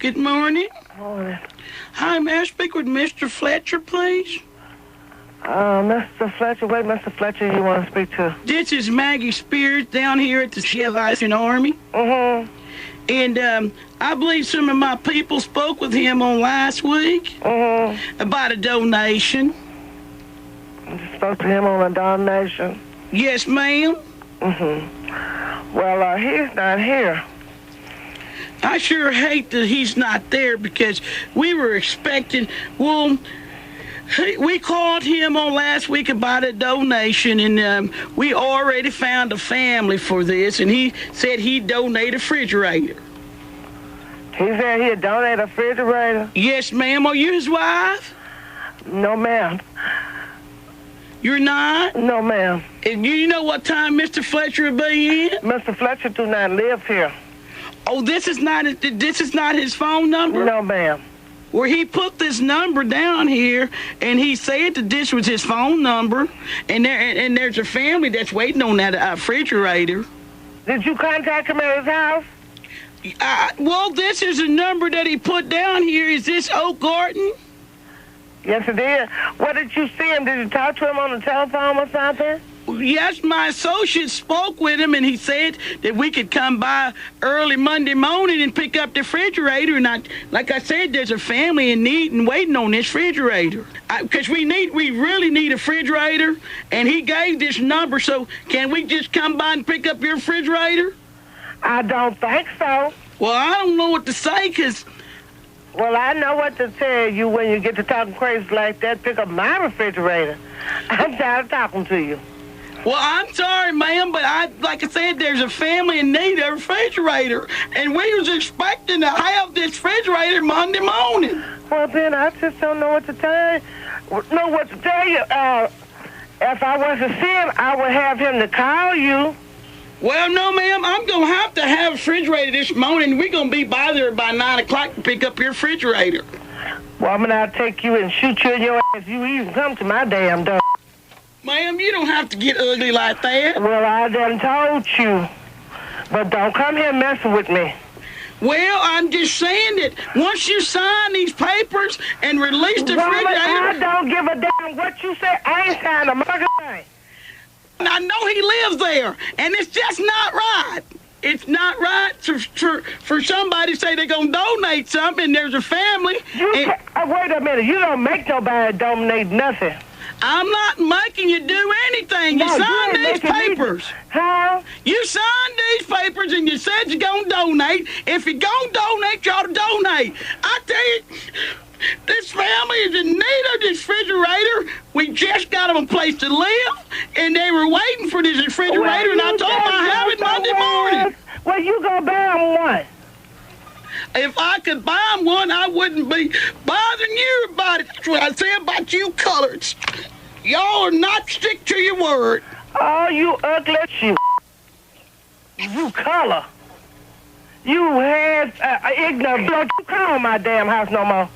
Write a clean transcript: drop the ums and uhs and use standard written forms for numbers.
Good morning. Morning. Hi, may I speak with Mr. Fletcher, please? Mr. Fletcher, wait, Mr. Fletcher, you want to speak to? This is Maggie Spears down here at the Salvation Army. Mm-hmm. And I believe some of my people spoke with him on last week about a donation. You spoke to him on a donation? Yes, ma'am. Well, he's not here. I sure hate that he's not there because we were expecting, we called him on last week about a donation, and we already found a family for this, and he said he'd donate a refrigerator. He said he'd donate a refrigerator? Yes, ma'am. Are you his wife? No, ma'am. You're not? No, ma'am. And you know what time Mr. Fletcher will be in? Mr. Fletcher do not live here. Oh, this is not his phone number? No, ma'am. Where he put this number down here, and he said that this was his phone number, and there's a family that's waiting on that refrigerator. Did you contact him at his house? Well, this is a number that he put down here. Is this Oak Garden? Yes, it is. What did you see him? Did you talk to him on the telephone or something? Yes, my associate spoke with him, and he said that we could come by early Monday morning and pick up the refrigerator. And like I said, there's a family in need and waiting on this refrigerator. Because we really need a refrigerator, and he gave this number. So can we just come by and pick up your refrigerator? I don't think so. Well, I don't know what to say, because... Well, I know what to tell you when you get to talking crazy like that. Pick up my refrigerator. I'm tired of talking to you. Well, I'm sorry, ma'am, but like I said, there's a family in need of a refrigerator, and we was expecting to have this refrigerator Monday morning. Well, then I just don't know what to tell you. If I was to see him, I would have him to call you. Well, no, ma'am, I'm going to have a refrigerator this morning. We're going to be by there by 9 o'clock to pick up your refrigerator. Well, I'm going to take you and shoot you in your ass. You even come to my damn door. Ma'am, you don't have to get ugly like that. Well, I done told you. But don't come here messing with me. Well, I'm just saying that once you sign these papers and release the refrigerator... I don't give a damn what you say. I ain't signed a motherfucking thing. I know he lives there, and it's just not right. It's not right for somebody to say they're going to donate something, and there's a family... Wait a minute. You don't make nobody donate nothing. I'm not making you do anything. You signed these papers. Huh? You signed these papers and you said you're going to donate. If you're going to donate, you ought to donate. I tell you, this family is in need of this refrigerator. We just got them a place to live, and they were waiting for this refrigerator, and I told them I have it Monday morning. Well, you go buy them one. If I could buy them one, I wouldn't be bothering you about it. That's what I say about you coloreds. Y'all are not stick to your word. Oh, you ugly shit. You color. You had ignorant. Don't you come on my damn house no more.